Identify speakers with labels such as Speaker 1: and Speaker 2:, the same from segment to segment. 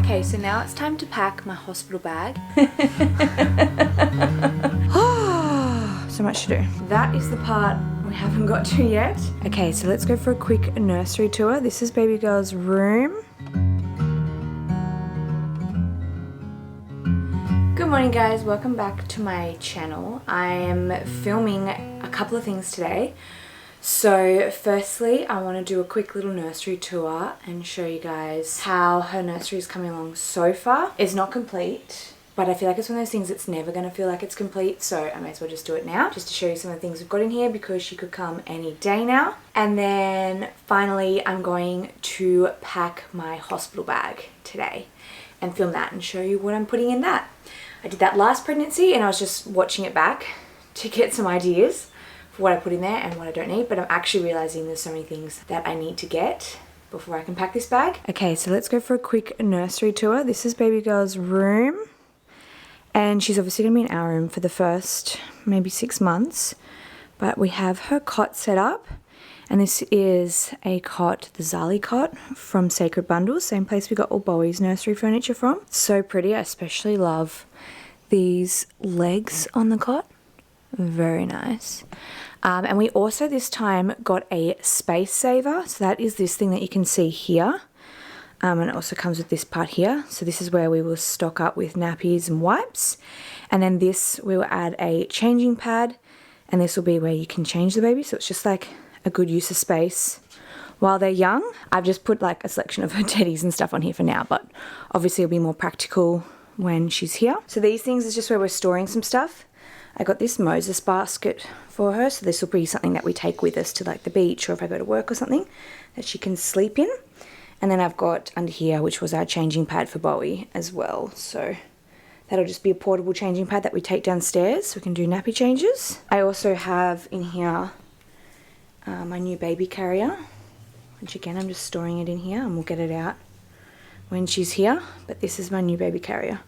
Speaker 1: Okay, so now it's time to pack my hospital bag. So much to do. That is the part we haven't got to yet. Okay, so let's go for a quick nursery tour. This is baby girl's room. Good morning guys, welcome back to my channel. I am filming a couple of things today. So firstly, I want to do a quick little nursery tour and show you guys how her nursery is coming along so far. It's not complete, but I feel like it's one of those things that's never going to feel like it's complete, so I may as well just do it now, just to show you some of the things we've got in here because she could come any day now. And then finally, I'm going to pack my hospital bag today and film that and show you what I'm putting in that. I did that last pregnancy and I was just watching it back to get some ideas for what I put in there and what I don't need, but I'm actually realizing there's so many things that I need to get before I can pack this bag. Okay, so let's go for a quick nursery tour. This is baby girl's room, and she's obviously gonna be in our room for the first maybe 6 months, but we have her cot set up, and this is a cot, the Zali cot from Sacred Bundles, same place we got all Bowie's nursery furniture from. So pretty. I especially love these legs on the cot. Very nice. And we also this time got a space saver. So that is this thing that you can see here. And it also comes with this part here. So this is where we will stock up with nappies and wipes. And then this, we will add a changing pad. And this will be where you can change the baby. So it's just like a good use of space while they're young. I've just put like a selection of her teddies and stuff on here for now. But obviously it'll be more practical when she's here. So these things is just where we're storing some stuff. I got this Moses basket for her, so this will be something that we take with us to like the beach or if I go to work or something that she can sleep in. And then I've got under here, which was our changing pad for Bowie as well. So that'll just be a portable changing pad that we take downstairs so we can do nappy changes. I also have in here my new baby carrier, which again I'm just storing it in here and we'll get it out when she's here. But this is my new baby carrier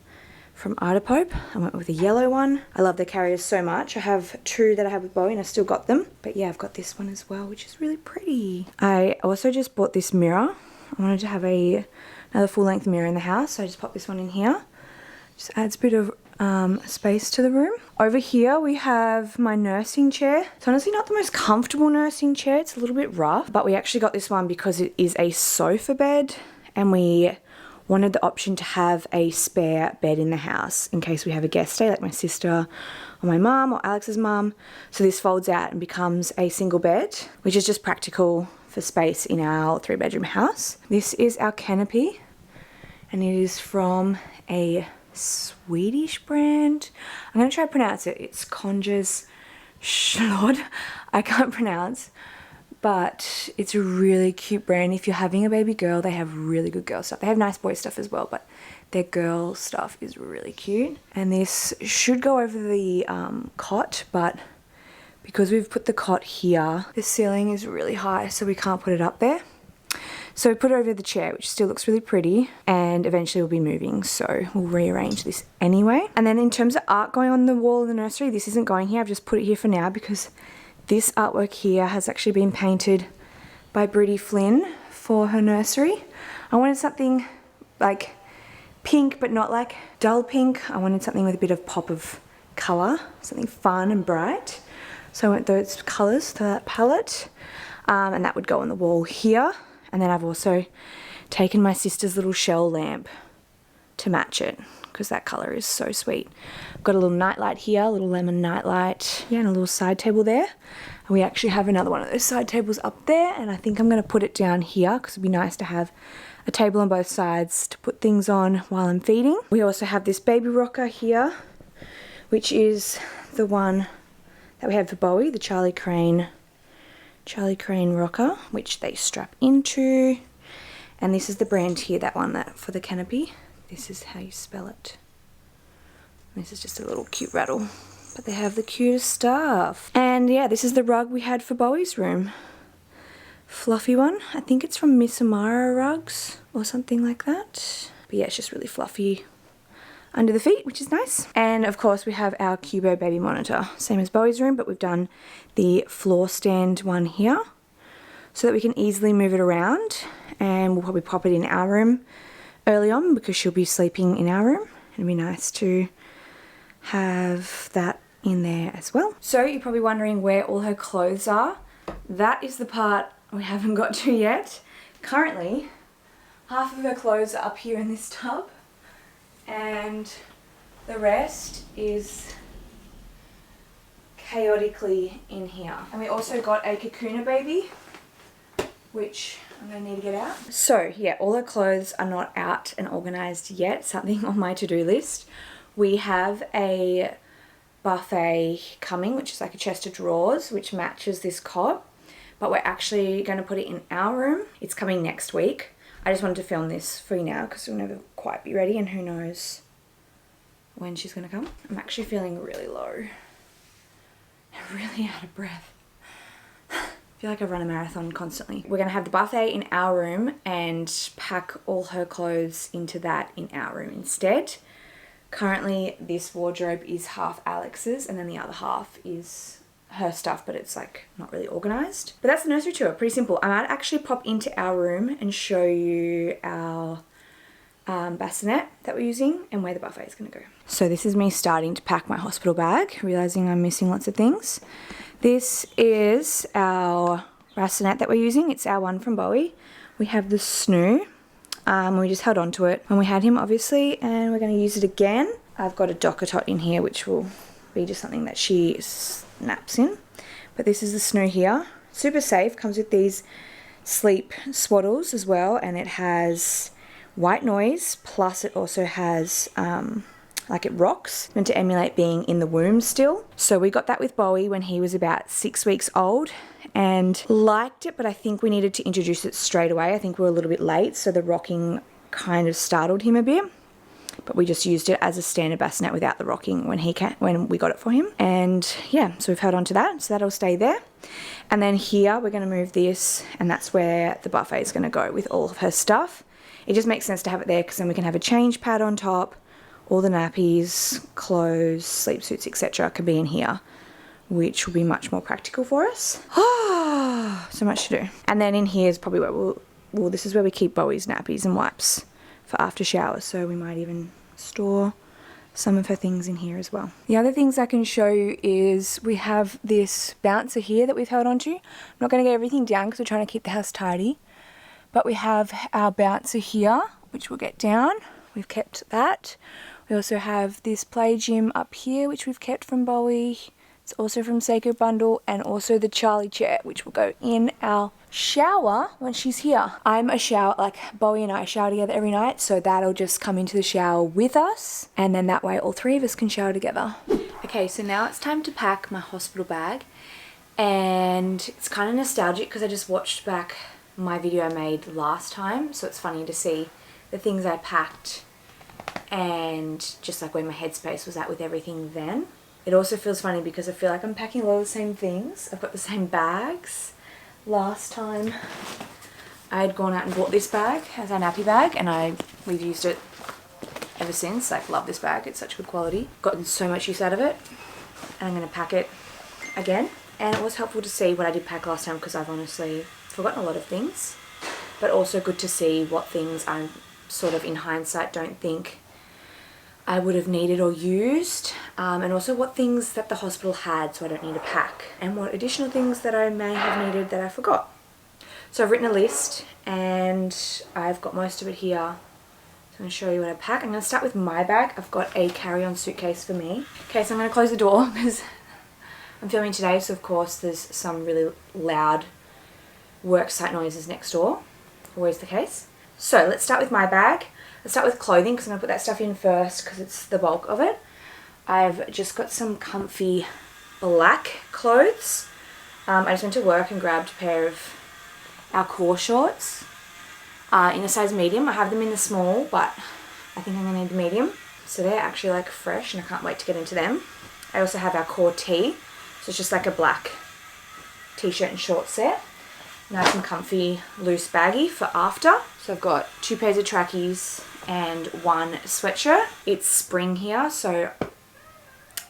Speaker 1: from Depop. I went with a yellow one. I love the carriers so much. I have two that I have with Bowie and I still got them. But yeah, I've got this one as well, which is really pretty. I also just bought this mirror. I wanted to have another full-length mirror in the house, so I just popped this one in here. Just adds a bit of space to the room. Over here we have my nursing chair. It's honestly not the most comfortable nursing chair. It's a little bit rough, but we actually got this one because it is a sofa bed and we wanted the option to have a spare bed in the house in case we have a guest stay, like my sister or my mum or Alex's mum. So this folds out and becomes a single bed, which is just practical for space in our 3-bedroom house. This is our canopy, and it is from a Swedish brand. I'm going to try to pronounce it. It's Konja's Schlod. I can't pronounce. But it's a really cute brand. If you're having a baby girl, they have really good girl stuff. They have nice boy stuff as well, but their girl stuff is really cute. And this should go over the cot, but because we've put the cot here, the ceiling is really high, so we can't put it up there. So we put it over the chair, which still looks really pretty, and eventually we'll be moving, so we'll rearrange this anyway. And then in terms of art going on the wall in the nursery, this isn't going here. I've just put it here for now because this artwork here has actually been painted by Bridie Flynn for her nursery. I wanted something like pink, but not like dull pink. I wanted something with a bit of pop of colour, something fun and bright. So I went those colours to that palette, and that would go on the wall here. And then I've also taken my sister's little shell lamp to match it, because that colour is so sweet. I've got a little nightlight here, a little lemon nightlight, yeah, and a little side table there. And we actually have another one of those side tables up there, and I think I'm going to put it down here because it'd be nice to have a table on both sides to put things on while I'm feeding. We also have this baby rocker here, which is the one that we had for Bowie, the Charlie Crane rocker, which they strap into. And this is the brand here, that one that for the canopy. This is how you spell it. This is just a little cute rattle, but they have the cutest stuff. And yeah, this is the rug we had for Bowie's room. Fluffy one. I think it's from Miss Amara Rugs or something like that. But yeah, it's just really fluffy under the feet, which is nice. And of course we have our Cubo baby monitor, same as Bowie's room, but we've done the floor stand one here so that we can easily move it around, and we'll probably pop it in our room early on because she'll be sleeping in our room. It'd be nice to have that in there as well. So you're probably wondering where all her clothes are. That is the part we haven't got to yet. Currently, half of her clothes are up here in this tub and the rest is chaotically in here. And we also got a Kakuna baby, which I'm going to need to get out. So yeah, all her clothes are not out and organised yet. Something on my to-do list. We have a buffet coming, which is like a chest of drawers, which matches this cot. But we're actually going to put it in our room. It's coming next week. I just wanted to film this for you now because we'll never quite be ready and who knows when she's going to come. I'm actually feeling really low. I'm really out of breath. I feel like I run a marathon constantly. We're going to have the buffet in our room and pack all her clothes into that in our room instead. Currently this wardrobe is half Alex's and then the other half is her stuff, but it's like not really organised. But that's the nursery tour, pretty simple. I might actually pop into our room and show you our bassinet that we're using and where the buffet is going to go. So this is me starting to pack my hospital bag, realising I'm missing lots of things. This is our bassinet that we're using. It's our one from Bowie. We have the snoo. We just held on to it when we had him, obviously, and we're going to use it again. I've got a docker tot in here, which will be just something that she naps in. But this is the snoo here. Super safe. Comes with these sleep swaddles as well, and it has white noise, plus it also has like it rocks, meant to emulate being in the womb still. So we got that with Bowie when he was about 6 weeks old and liked it, but I think we needed to introduce it straight away. I think we were a little bit late, so the rocking kind of startled him a bit. But we just used it as a standard bassinet without the rocking when we got it for him. And yeah, so we've held on to that, so that'll stay there. And then here we're going to move this, and that's where the buffet is going to go with all of her stuff. It just makes sense to have it there because then we can have a change pad on top. All the nappies, clothes, sleep suits, etc. can be in here, which will be much more practical for us. So much to do. And then in here is probably where this is where we keep Bowie's nappies and wipes for after showers. So we might even store some of her things in here as well. The other things I can show you is we have this bouncer here that we've held on to. I'm not going to get everything down because we're trying to keep the house tidy. But we have our bouncer here, which we'll get down. We've kept that. We also have this play gym up here, which we've kept from Bowie. It's also from Seiko Bundle, and also the Charlie chair, which will go in our shower when she's here. Bowie and I shower together every night, so that'll just come into the shower with us, and then that way all three of us can shower together. Okay, so now it's time to pack my hospital bag, and it's kind of nostalgic because I just watched back my video I made last time, so it's funny to see the things I packed and just like where my headspace was at with everything then. It also feels funny because I feel like I'm packing a lot of the same things. I've got the same bags. Last time I had gone out and bought this bag as our nappy bag, and we've used it ever since. Like, love this bag, it's such good quality. Gotten so much use out of it, and I'm going to pack it again. And it was helpful to see what I did pack last time because I've honestly forgotten a lot of things, but also good to see what things I'm sort of in hindsight don't think I would have needed or used, and also what things that the hospital had so I don't need to pack, and what additional things that I may have needed that I forgot. So I've written a list and I've got most of it here. So I'm going to show you what I pack. I'm going to start with my bag. I've got a carry-on suitcase for me. Okay, so I'm going to close the door because I'm filming today, so of course there's some really loud worksite noises next door. Always the case. So let's start with my bag. Let's start with clothing because I'm going to put that stuff in first because it's the bulk of it. I've just got some comfy black clothes. I just went to work and grabbed a pair of our core shorts in a size medium. I have them in the small, but I think I'm going to need the medium. So they're actually like fresh and I can't wait to get into them. I also have our core tee. So it's just like a black t-shirt and short set. Nice and comfy, loose baggy for after. So I've got 2 pairs of trackies and 1 sweatshirt. It's spring here, so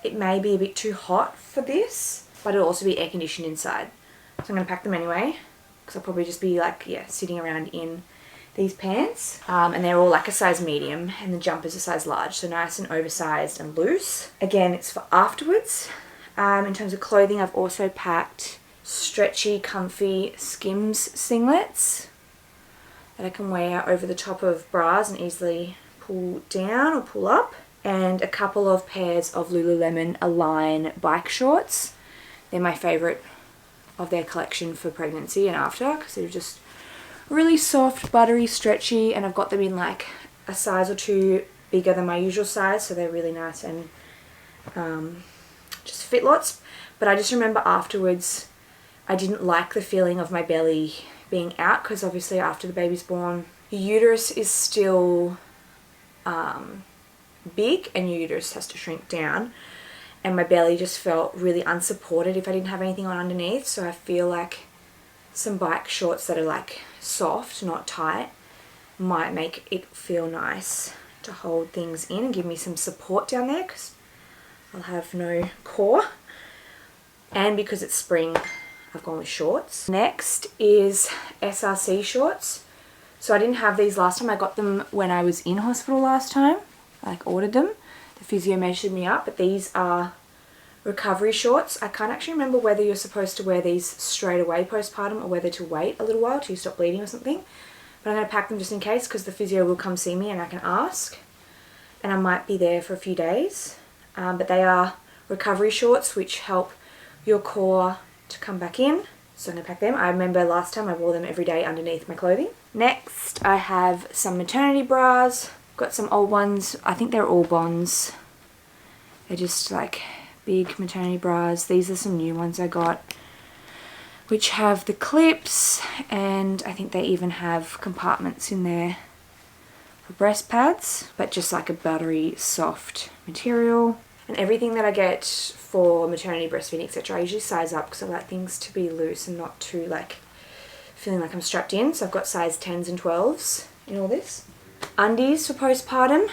Speaker 1: it may be a bit too hot for this, but it'll also be air conditioned inside. So I'm going to pack them anyway, because I'll probably just be like, yeah, sitting around in these pants, and they're all like a size medium, and the jumper's a size large, so nice and oversized and loose. Again, it's for afterwards. In terms of clothing, I've also packed stretchy, comfy Skims singlets that I can wear over the top of bras and easily pull down or pull up, and a couple of pairs of Lululemon Align bike shorts. They're my favourite of their collection for pregnancy and after, because they're just really soft, buttery, stretchy, and I've got them in like a size or two bigger than my usual size, so they're really nice and just fit lots. But I just remember afterwards I didn't like the feeling of my belly being out, because obviously after the baby's born your uterus is still big and your uterus has to shrink down, and my belly just felt really unsupported if I didn't have anything on underneath. So I feel like some bike shorts that are like soft, not tight, might make it feel nice to hold things in and give me some support down there, because I'll have no core. And because it's spring, I've gone with shorts. Next is SRC shorts. So I didn't have these last time. I got them when I was in hospital last time. I like ordered them. The physio measured me up, but these are recovery shorts. I can't actually remember whether you're supposed to wear these straight away postpartum or whether to wait a little while till you stop bleeding or something. But I'm going to pack them just in case, because the physio will come see me and I can ask. And I might be there for a few days. But they are recovery shorts which help your core to come back in. So I'm going to pack them. I remember last time I wore them every day underneath my clothing. Next I have some maternity bras. Got some old ones. I think they're all Bonds. They're just like big maternity bras. These are some new ones I got, which have the clips, and I think they even have compartments in there for breast pads, but just like a buttery soft material. And everything that I get for maternity, breastfeeding, etc., I usually size up because I like things to be loose and not too like feeling like I'm strapped in. So I've got size 10s and 12s in all this. Undies for postpartum.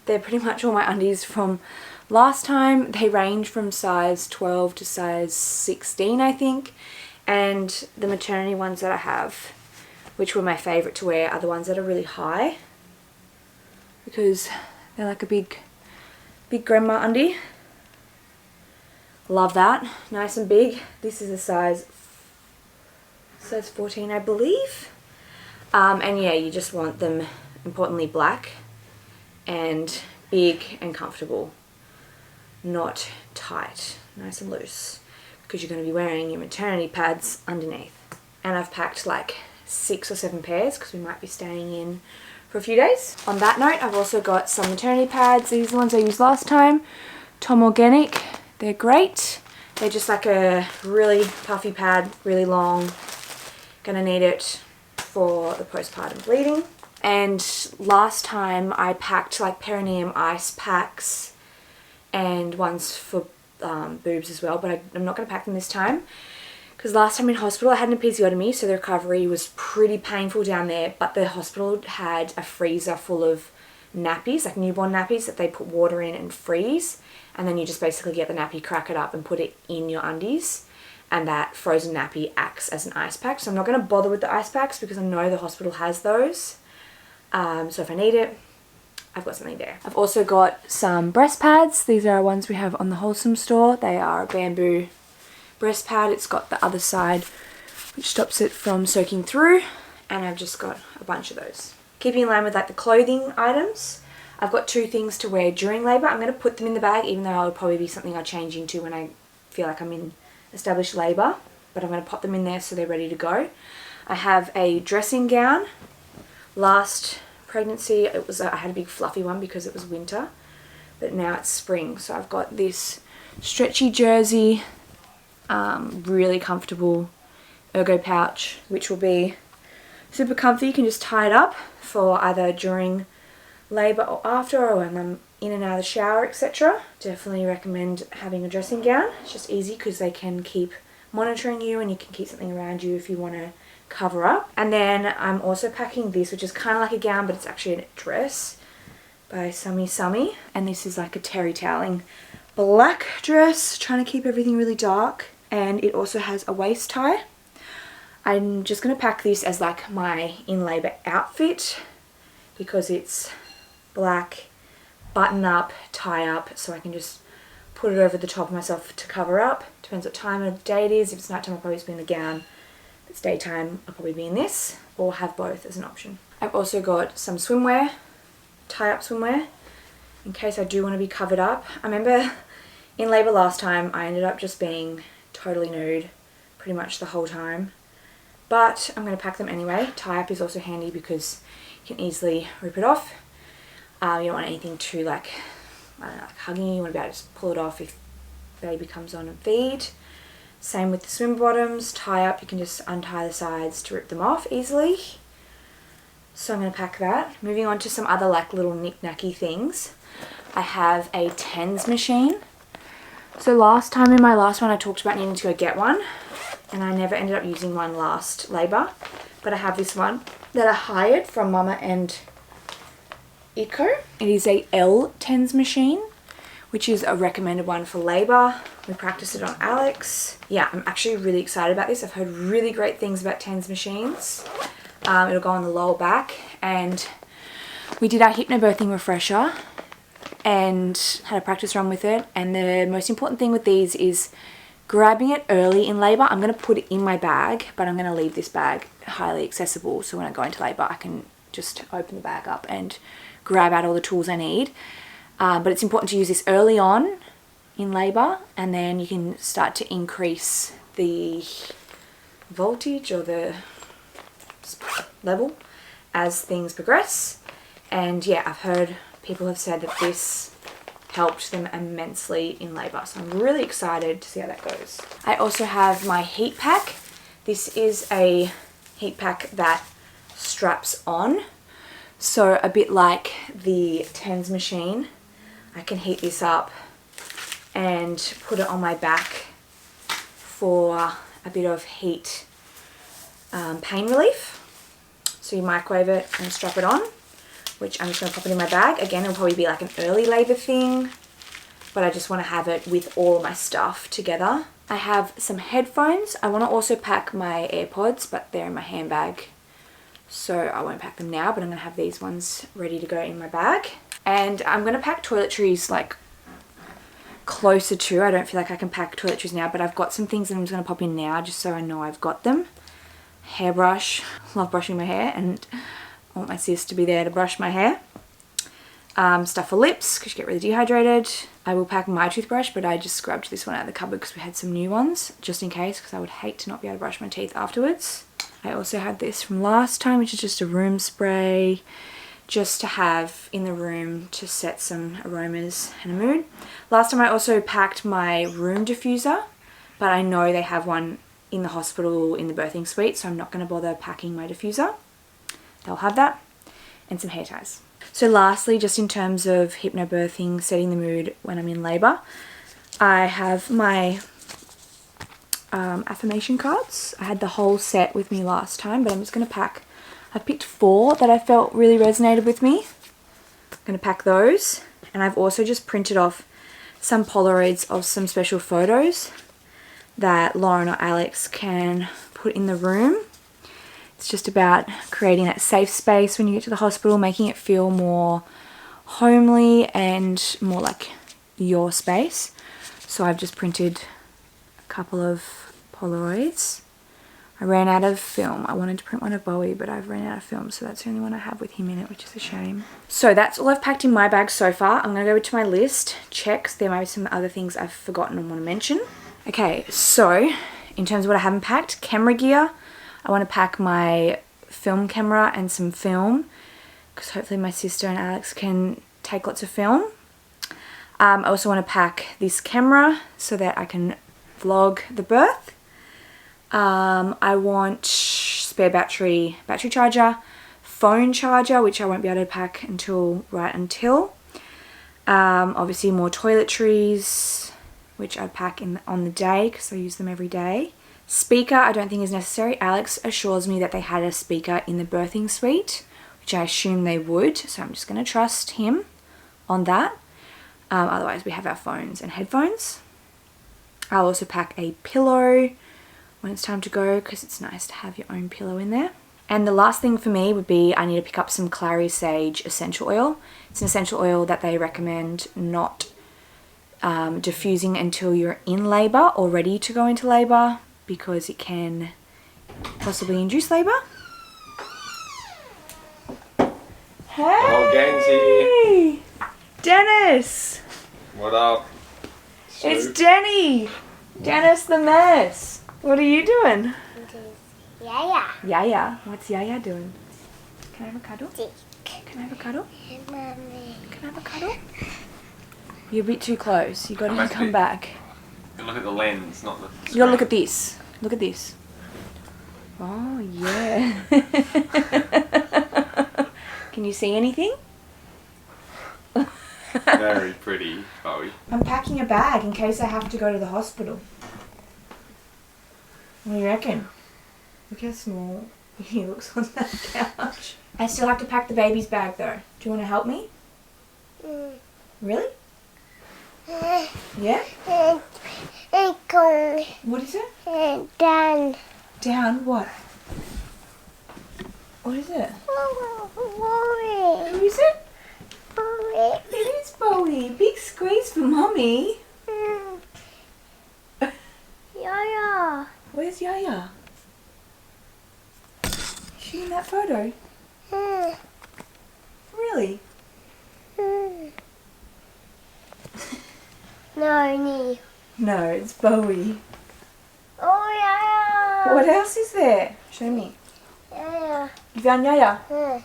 Speaker 1: They're pretty much all my undies from last time. They range from size 12 to size 16, I think. And the maternity ones that I have, which were my favourite to wear, are the ones that are really high, because they're like a big grandma undie. Love that. Nice and big. This is a size 14, I believe. And yeah, you just want them, importantly, black and big and comfortable, not tight, nice and loose, because you're going to be wearing your maternity pads underneath. And I've packed like 6 or 7 pairs because we might be staying in for a few days. On that note, I've also got some maternity pads. These are the ones I used last time. Tom Organic. They're great. They're just like a really puffy pad, really long. Gonna need it for the postpartum bleeding. And last time I packed like perineum ice packs and ones for boobs as well, but I'm not going to pack them this time, because last time in hospital I had an episiotomy, so the recovery was pretty painful down there, but the hospital had a freezer full of nappies, like newborn nappies that they put water in and freeze, and then you just basically get the nappy, crack it up and put it in your undies, and that frozen nappy acts as an ice pack. So I'm not going to bother with the ice packs because I know the hospital has those. So if I need it, I've got something there. I've also got some breast pads. These are ones we have on the Wholesome Store. They are a bamboo breast pad. It's got the other side which stops it from soaking through, and I've just got a bunch of those. Keeping in line with like the clothing items, I've got 2 things to wear during labour. I'm going to put them in the bag, even though it'll probably be something I'll change into when I feel like I'm in established labour, but I'm going to pop them in there so they're ready to go. I have a dressing gown. Last pregnancy I had a big fluffy one because it was winter, but now it's spring, so I've got this stretchy jersey, really comfortable ergo pouch, which will be super comfy. You can just tie it up for either during labour or after, or when I'm in and out of the shower, etc. Definitely recommend having a dressing gown. It's just easy because they can keep monitoring you and you can keep something around you if you want to cover up. And then I'm also packing this, which is kind of like a gown, but it's actually a dress by Summy. And this is like a terry toweling black dress, trying to keep everything really dark. And it also has a waist tie. I'm just going to pack this as like my in labour outfit because it's black, button up, tie up, so I can just put it over the top of myself to cover up. Depends what time of day it is. If it's nighttime, I'll probably just be in the gown. If it's daytime, I'll probably be in this, or have both as an option. I've also got some swimwear, tie-up swimwear, in case I do want to be covered up. I remember in labour last time, I ended up just being totally nude pretty much the whole time. But I'm going to pack them anyway. Tie-up is also handy because you can easily rip it off. You don't want anything too like, I don't know, like hugging you. You want to be able to just pull it off if baby comes on and feed. Same with the swim bottoms. Tie-up, you can just untie the sides to rip them off easily. So I'm going to pack that. Moving on to some other like little knick-knacky things. I have a tens machine. So last time in my last one I talked about needing to go get one, and I never ended up using one last labour, but I have this one that I hired from Mama and Eco. It is a L tens machine, which is a recommended one for labour. We practiced it on Alex. Yeah, I'm actually really excited about this. I've heard really great things about tens machines. It'll go on the lower back, and we did our hypnobirthing refresher and had a practice run with it, and the most important thing with these is grabbing it early in labour. I'm going to put it in my bag, but I'm going to leave this bag highly accessible, so when I go into labour I can just open the bag up and grab out all the tools I need. But it's important to use this early on in labour, and then you can start to increase the voltage or the level as things progress. And yeah, I've heard people have said that this helped them immensely in labour, so I'm really excited to see how that goes. I also have my heat pack. This is a heat pack that straps on, so a bit like the tens machine. I can heat this up and put it on my back for a bit of heat pain relief. So you microwave it and strap it on, which I'm just going to pop it in my bag. Again, it'll probably be like an early labour thing, but I just want to have it with all of my stuff together. I have some headphones. I want to also pack my AirPods, but they're in my handbag, so I won't pack them now, but I'm going to have these ones ready to go in my bag. And I'm going to pack toiletries like closer to. I don't feel like I can pack toiletries now, but I've got some things that I'm just going to pop in now just so I know I've got them. Hairbrush. Love brushing my hair, and I want my sis to be there to brush my hair. Stuff for lips because you get really dehydrated. I will pack my toothbrush, but I just grabbed this one out of the cupboard because we had some new ones just in case, because I would hate to not be able to brush my teeth afterwards. I also had this from last time, which is just a room spray just to have in the room to set some aromas and a mood. Last time I also packed my room diffuser, but I know they have one in the hospital in the birthing suite, so I'm not going to bother packing my diffuser. They'll have that, and some hair ties. So lastly, just in terms of hypnobirthing, setting the mood when I'm in labour, I have my affirmation cards. I had the whole set with me last time, but I'm just going to pack, I picked 4 that I felt really resonated with me. I'm going to pack those, and I've also just printed off some Polaroids of some special photos that Lauren or Alex can put in the room. It's just about creating that safe space when you get to the hospital, making it feel more homely and more like your space. So I've just printed a couple of Polaroids. I ran out of film. I wanted to print one of Bowie, but I've run out of film, so that's the only one I have with him in it, which is a shame. So that's all I've packed in my bag so far. I'm going to go to my list, check. There might be some other things I've forgotten and want to mention. Okay, so in terms of what I haven't packed, camera gear. I want to pack my film camera and some film, because hopefully my sister and Alex can take lots of film. I also want to pack this camera so that I can vlog the birth. I want spare battery charger, phone charger, which I won't be able to pack until obviously more toiletries, which I pack on the day because I use them every day. Speaker I don't think is necessary. Alex assures me that they had a speaker in the birthing suite, which I assume they would, so I'm just going to trust him on that. Otherwise we have our phones and headphones. I'll also pack a pillow, when it's time to go, because it's nice to have your own pillow in there. And the last thing for me would be I need to pick up some Clary Sage essential oil. It's an essential oil that they recommend not diffusing until you're in labour or ready to go into labour, because it can possibly induce labour. Hey!
Speaker 2: Oh, gang's here.
Speaker 1: Dennis!
Speaker 2: What up?
Speaker 1: It's Denny! Dennis the mess. What are you doing?
Speaker 3: Yaya.
Speaker 1: Yaya. What's Yaya doing? Can I have a cuddle?
Speaker 3: Dick.
Speaker 1: Can I have a cuddle?
Speaker 3: Mommy.
Speaker 1: Can I have a cuddle? You're a bit too close. You gotta
Speaker 2: I'm
Speaker 1: come
Speaker 2: actually-
Speaker 1: back.
Speaker 2: You look at the lens, not the
Speaker 1: You gotta look at this. Look at this. Oh, yeah. Can you see anything?
Speaker 2: Very pretty, Bowie.
Speaker 1: I'm packing a bag in case I have to go to the hospital. What do you reckon? Look how small he looks on that couch. I still have to pack the baby's bag though. Do you want to help me? Really? Yeah? What is it?
Speaker 3: Done.
Speaker 1: Down what? What is it?
Speaker 3: Bowie.
Speaker 1: Who is it?
Speaker 3: Bowie.
Speaker 1: It is Bowie. Big squeeze for Mommy.
Speaker 3: Yaya.
Speaker 1: Where's Yaya? Is she in that photo? Really?
Speaker 3: No.
Speaker 1: No, it's Bowie.
Speaker 3: Oh, Yaya.
Speaker 1: What else is there? Show me.
Speaker 3: Yaya.
Speaker 1: You found Yaya?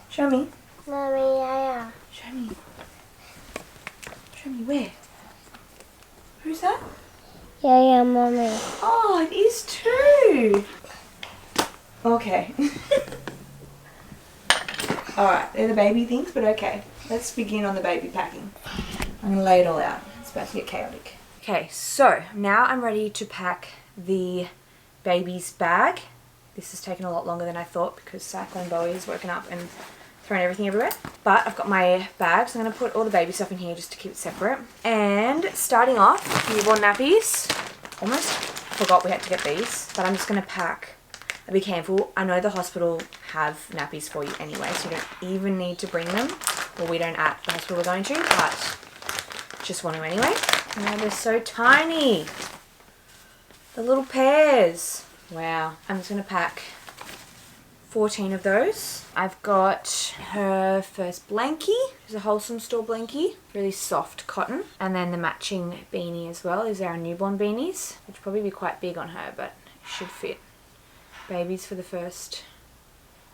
Speaker 1: Show me.
Speaker 3: Mommy, Yaya.
Speaker 1: Show me. Show me where? Who's that?
Speaker 3: Yaya, Mommy.
Speaker 1: Oh, it is too. Okay. Alright, they're the baby things, but okay. Let's begin on the baby packing. I'm going to lay it all out. It's about to get chaotic. Okay, so now I'm ready to pack the baby's bag. This has taken a lot longer than I thought because Cyclone Bowie has woken up and thrown everything everywhere. But I've got my bag, so I'm going to put all the baby stuff in here just to keep it separate. And starting off, newborn nappies. Almost forgot we had to get these, but I'm just going to pack a big handful. I know the hospital have nappies for you anyway, so you don't even need to bring them. Well, we don't at the hospital we're going to, but just want to anyway. Oh, they're so tiny. The little pairs. Wow. I'm just going to pack 14 of those. I've got her first blankie. It's a Wholesome Store blankie. Really soft cotton. And then the matching beanie as well is our newborn beanies, which will probably be quite big on her, but should fit babies for the first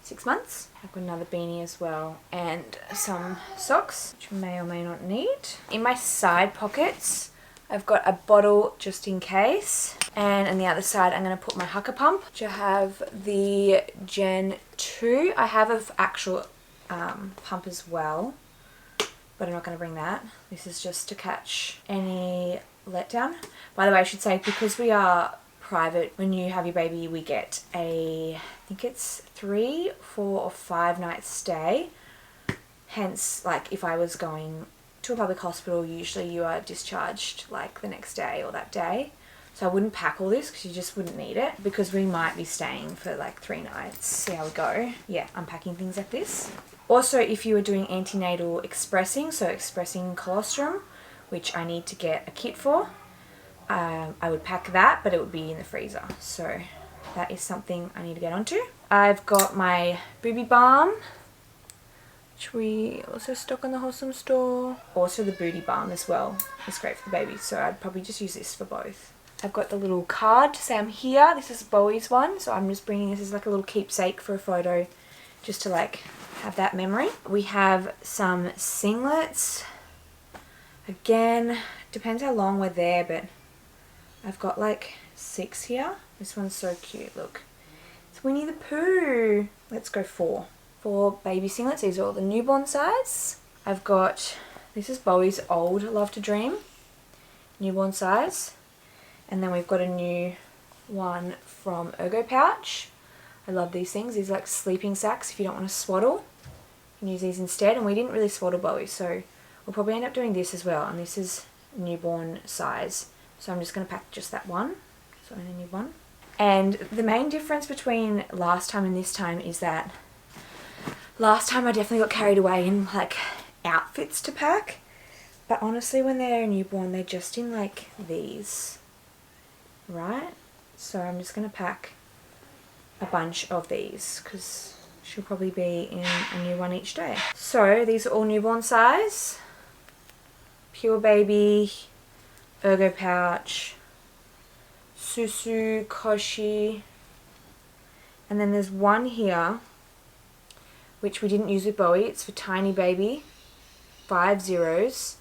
Speaker 1: 6 months. I've got another beanie as well and some socks, which we may or may not need. In my side pockets, I've got a bottle just in case. And on the other side, I'm going to put my Hucker pump, which I have the Gen 2. I have an actual pump as well, but I'm not going to bring that. This is just to catch any letdown. By the way, I should say, because we are private, when you have your baby, we get a, I think it's 3, 4 or 5 night stay. Hence, like if I was going to a public hospital, usually you are discharged like the next day or that day. So I wouldn't pack all this because you just wouldn't need it, because we might be staying for like 3 nights. See how we go. Yeah, I'm packing things like this. Also, if you are doing antenatal expressing, so expressing colostrum, which I need to get a kit for, I would pack that, but it would be in the freezer. So that is something I need to get onto. I've got my booby balm, which we also stock on the Wholesome Store. Also the booty balm as well. It's great for the baby, so I'd probably just use this for both. I've got the little card to say I'm here. This is Bowie's one, so I'm just bringing this as like a little keepsake for a photo, just to like have that memory. We have some singlets. Again, depends how long we're there, but I've got like 6 here. This one's so cute, look. It's Winnie the Pooh. Let's go 4. 4 baby singlets. These are all the newborn size. I've got, this is Bowie's old Love to Dream, newborn size. And then we've got a new one from Ergo Pouch. I love these things. These are like sleeping sacks if you don't want to swaddle. You can use these instead. And we didn't really swaddle Bowie, so we'll probably end up doing this as well. And this is newborn size. So I'm just going to pack just that one. So only need one. And the main difference between last time and this time is that last time I definitely got carried away in like outfits to pack. But honestly, when they're a newborn, they're just in like these, right? So I'm just going to pack a bunch of these because she'll probably be in a new one each day. So these are all newborn size. Pure Baby, Ergo Pouch, Susu, Koshi, and then there's one here which we didn't use with Bowie. It's for Tiny Baby, 5 zeros,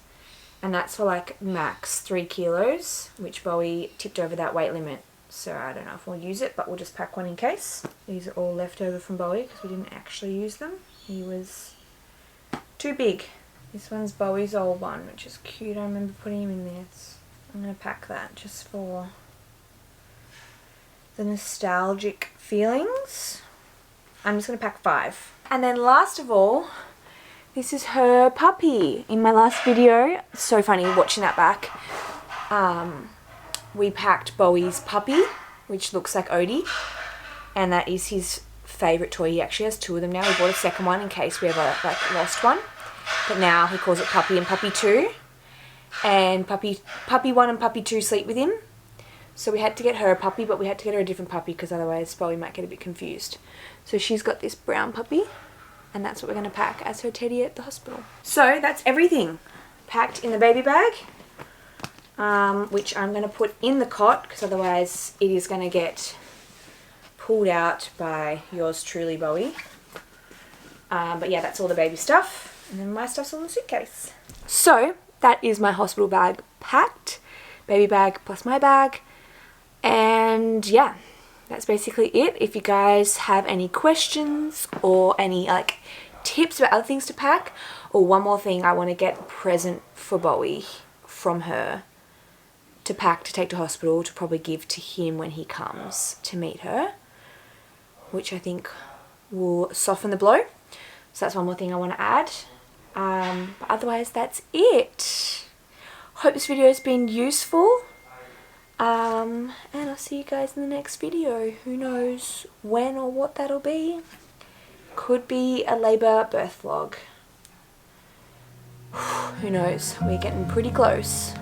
Speaker 1: and that's for like max 3 kilos, which Bowie tipped over that weight limit. So I don't know if we'll use it, but we'll just pack one in case. These are all left over from Bowie because we didn't actually use them. He was too big. This one's Bowie's old one, which is cute. I remember putting him in there. I'm going to pack that just for the nostalgic feelings. I'm just going to pack 5. And then last of all, this is her puppy. In my last video, so funny watching that back, we packed Bowie's puppy, which looks like Odie, and that is his favourite toy. He actually has 2 of them now. We bought a second one in case we ever like lost one, but now he calls it Puppy and Puppy 2, and Puppy 1 and Puppy 2 sleep with him. So we had to get her a puppy, but we had to get her a different puppy because otherwise Bowie might get a bit confused. So she's got this brown puppy, and that's what we're going to pack as her teddy at the hospital. So that's everything packed in the baby bag, which I'm going to put in the cot because otherwise it is going to get pulled out by yours truly, Bowie. But yeah, that's all the baby stuff, and then my stuff's all in the suitcase. So that is my hospital bag packed, baby bag plus my bag. And yeah, that's basically it. If you guys have any questions or any like tips about other things to pack, or one more thing, I want to get a present for Bowie from her to pack to take to hospital to probably give to him when he comes to meet her, which I think will soften the blow. So that's one more thing I want to add. But otherwise that's it. Hope this video has been useful. And I'll see you guys in the next video. Who knows when or what that'll be. Could be a labour birth vlog. Who knows? We're getting pretty close.